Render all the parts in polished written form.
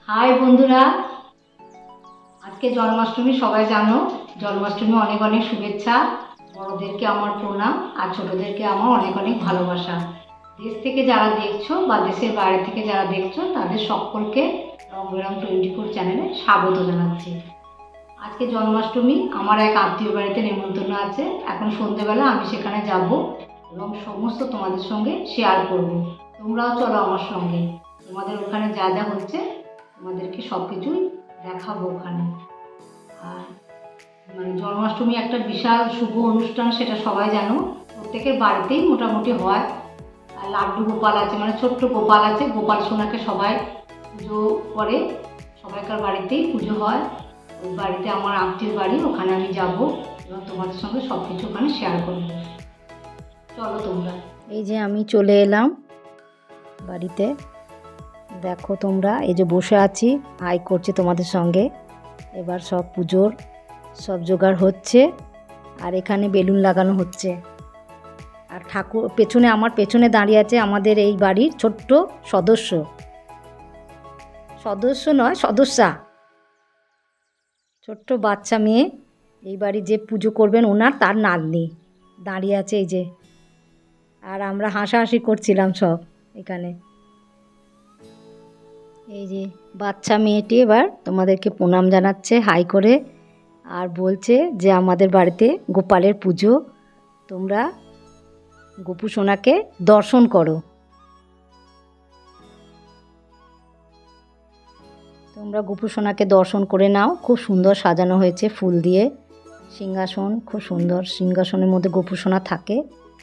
High বন্ধুরা, আজকে জন্মাষ্টমী। সবাই জানো জন্মাষ্টমী অনেক অনেক শুভেচ্ছা। বড়দেরকে আমার প্রণাম আর ছোটদেরকে আমার অনেক অনেক ভালোবাসা। দেশ থেকে যারা দেখছো বা দেশের বাইরে থেকে যারা দেখছো তাদের সকলকে রংবেরং 24 চ্যানেলে স্বাগত জানাচ্ছি। আজকে জন্মাষ্টমী, আমার এক আত্মীয় বাড়িতে নেমন্তন্ন আছে। এখন সন্ধ্যেবেলা আমি সেখানে যাব এবং সমস্ত তোমাদের সঙ্গে শেয়ার করব। তোমরাও চলো আমার সঙ্গে। তোমাদের ওখানে যা যা হচ্ছে তোমাদেরকে সব কিছুই দেখাবো ওখানে। আর জন্মাষ্টমী একটা বিশাল শুভ অনুষ্ঠান, সেটা সবাই জানো। প্রত্যেকের বাড়িতেই মোটামুটি হয়। আর লাড্ডু গোপাল আছে, ছোট্ট গোপাল আছে। গোপাল সোনাকে সবাই পুজো করে, সবাইকার বাড়িতেই পুজো হয়। ওই বাড়িতে আমার আত্মীয় বাড়ি, ওখানে আমি যাব এবং তোমাদের সঙ্গে সব কিছু ওখানে শেয়ার করবো। চলো তোমরা। এই যে আমি চলে এলাম বাড়িতে। দেখো তোমরা, এই যে বসে আছি, আয় করছি তোমাদের সঙ্গে। এবার সব পুজোর সব জোগাড় হচ্ছে আর এখানে বেলুন লাগানো হচ্ছে। আর ঠাকুর পেছনে, আমার পেছনে দাঁড়িয়ে আছে আমাদের এই বাড়ির ছোট্ট সদস্য, সদস্য নয় সদস্যা, ছোট্ট বাচ্চা মেয়ে। এই বাড়ি যে পুজো করবেন ওনার, তার নাতনি দাঁড়িয়ে আছে এই যে। আর আমরা হাসাহাসি করছিলাম সব এখানে। এই যে বাচ্চা মেয়েটি এবার তোমাদেরকে প্রণাম জানাচ্ছে হাই করে, আর বলছে যে আমাদের বাড়িতে গোপালের পুজো, তোমরা গোপু সোনাকে দর্শন করো। তোমরা গোপু সোনাকে দর্শন করে নাও। খুব সুন্দর সাজানো হয়েছে ফুল দিয়ে। সিংহাসন খুব সুন্দর, সিংহাসনের মধ্যে গোপু সোনা থাকে।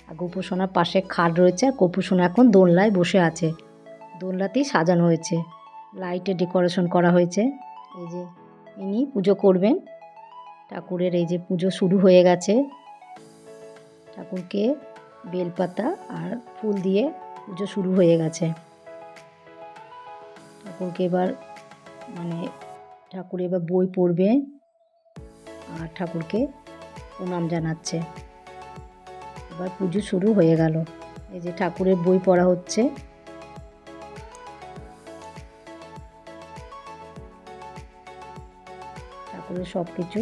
আর গোপু সোনার পাশে খাট রয়েছে। আর গোপু সোনা এখন দোলনায় বসে আছে, দোলনাতেই সাজানো হয়েছে, লাইটে ডেকোরেশন করা হয়েছে। এই যে ইনি পুজো করবেন ঠাকুরের। এই যে পুজো শুরু হয়ে গেছে। ঠাকুরকে বেলপাতা আর ফুল দিয়ে পুজো শুরু হয়ে গেছে। ঠাকুরকে এবার ঠাকুর এবার বই পড়বে আর ঠাকুরকে প্রণাম জানাচ্ছে। এবার পুজো শুরু হয়ে গেল। এই যে ঠাকুরের বই পড়া হচ্ছে। ঠাকুরের সব কিছু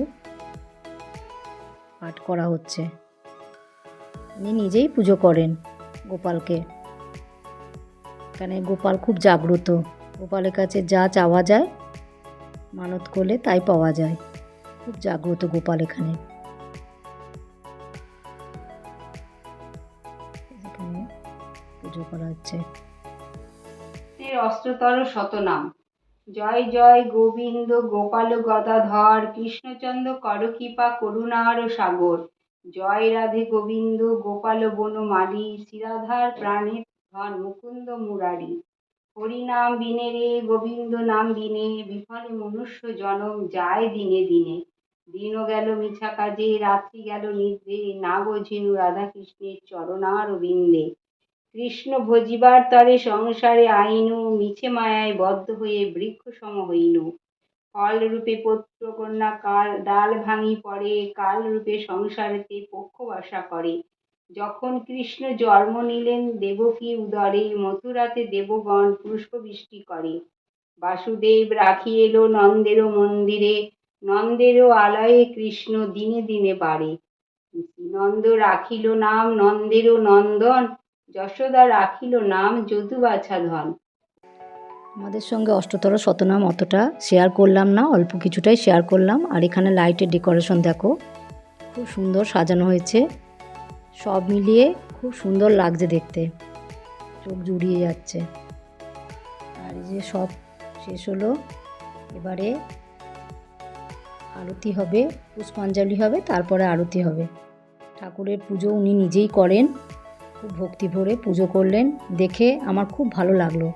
পাঠ করা হচ্ছে। উনি নিজেই পুজো করেন গোপালকে। এখানে গোপাল খুব জাগ্রত। গোপালের কাছে যা চাওয়া যায়, মানত করলে তাই পাওয়া যায়। খুব জাগ্রত গোপাল এখানে। এখানে পুজো করা হচ্ছে। অষ্টতর শতনাম। জয় জয় গোবিন্দ গোপাল গদাধর, কৃষ্ণচন্দ্র করকৃপা করুণার সাগর। জয় রাধে গোবিন্দ গোপাল বনমালী, শ্রীরাধার প্রাণের ধন মুকুন্দ মুরারি। হরিনাম বিনে রে গোবিন্দ নাম বিনে, বিফলে মনুষ্য জনম যায় দিনে দিনে। দিন গেল মিছা কাজে, রাত্রি গেল নিদ্রে, না বোঝিনু রাধা কৃষ্ণের চরণার বিন্দে। কৃষ্ণ ভজিবার তরে সংসারে আইনু, মিছে মায়ায় বদ্ধ হয়ে বৃক্ষ সম হইনু। ফল রূপে পুত্র কন্যা কাল ডাল ভাঙি পড়ে, কাল রূপে সংসারেতে পক্ষ বাসা করে। যখন কৃষ্ণ জন্ম নিলেন দেবকী উদরে, মথুরাতে দেবগণ পুষ্প বৃষ্টি করে। বাসুদেব রাখি এলো নন্দের মন্দিরে, নন্দের আলয়ে কৃষ্ণ দিনে দিনে বাড়ে। নন্দ রাখিল নাম নন্দের নন্দন, যশোদা রাখিল নাম যদু বাছা ধন। আমাদের সঙ্গে অষ্টতর শতনাম অতটা শেয়ার করলাম না, অল্প কিছুটাই শেয়ার করলাম। আর এখানে লাইটের ডেকোরেশন দেখো, খুব সুন্দর সাজানো হয়েছে। সব মিলিয়ে খুব সুন্দর লাগছে দেখতে, চোখ জুড়িয়ে যাচ্ছে। আর এই যে সব শেষ হলো, এবারে আরতি হবে, পুষ্পাঞ্জলি হবে, তারপরে আরতি হবে। ঠাকুরের পুজো উনি নিজেই করেন, খুব ভক্তি ভরে পুজো করলেন। দেখে আমার খুব ভালো লাগলো,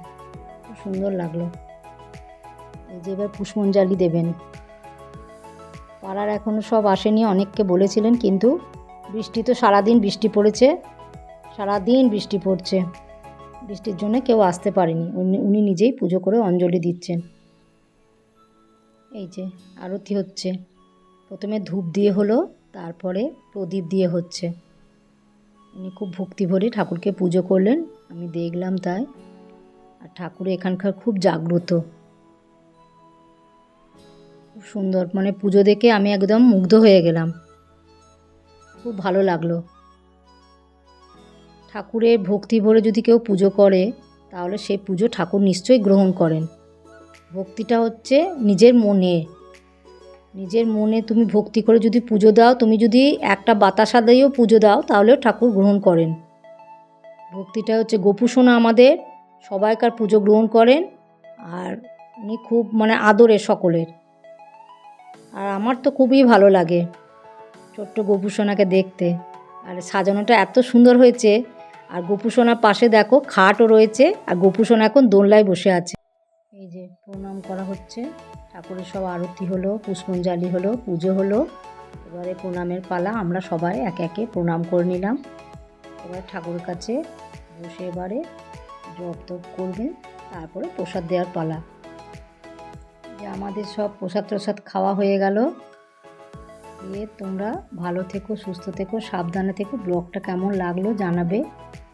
খুব সুন্দর লাগলো। এই যে এবার পুষ্পাঞ্জলি দেবেন। পাড়ার এখনও সব আসেনি, অনেককে বলেছিলেন, কিন্তু বৃষ্টি তো সারাদিন বৃষ্টি পড়েছে, সারাদিন বৃষ্টি পড়ছে, বৃষ্টির জন্য কেউ আসতে পারেনি। উনি নিজেই পুজো করে অঞ্জলি দিচ্ছেন। এই যে আরতি হচ্ছে, প্রথমে ধূপ দিয়ে হলো, তারপরে প্রদীপ দিয়ে হচ্ছে। উনি খুব ভক্তি ভরে ঠাকুরকে পুজো করলেন, আমি দেখলাম তাই। আর ঠাকুর এখানকার খুব জাগ্রত। সুন্দর, মানে পুজো দেখে আমি একদম মুগ্ধ হয়ে গেলাম, খুব ভালো লাগলো। ঠাকুরের ভক্তি ভরে যদি কেউ পুজো করে তাহলে সেই পুজো ঠাকুর নিশ্চয়ই গ্রহণ করেন। ভক্তিটা হচ্ছে নিজের মনে তুমি ভক্তি করে যদি পুজো দাও, তুমি যদি একটা বাতাসা দিয়েও পুজো দাও তাহলেও ঠাকুর গ্রহণ করেন। ভক্তিটা হচ্ছে গোপু সোনা আমাদের সবাইকার পুজো গ্রহণ করেন, আর উনি খুব মানে আদরের সকলের। আর আমার তো খুবই ভালো লাগে ছোট্ট গোপু সোনাকে দেখতে, আর সাজানোটা এত সুন্দর হয়েছে। আর গোপু সোনার পাশে দেখো খাটও রয়েছে, আর গোপু সোনা এখন দোলনায় বসে আছে। এই যে প্রণাম করা হচ্ছে, ঠাকুরের সব আরতি হলো, পুষ্পাঞ্জলি হলো, পুজো হলো। এবারে প্রণামের পালা, আমরা সবাই একে একে প্রণাম করে নিলাম। এবারে ঠাকুরের কাছে বসে এবারে জপ তপ করবেন, তারপরে প্রসাদ দেওয়ার পালা। যে আমাদের সব প্রসাদ খাওয়া হয়ে গেল। দিয়ে তোমরা ভালো থেকো, সুস্থ থেকো, সাবধানে থেকো। ব্লগটা কেমন লাগলো জানাবে।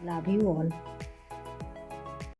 Love you all.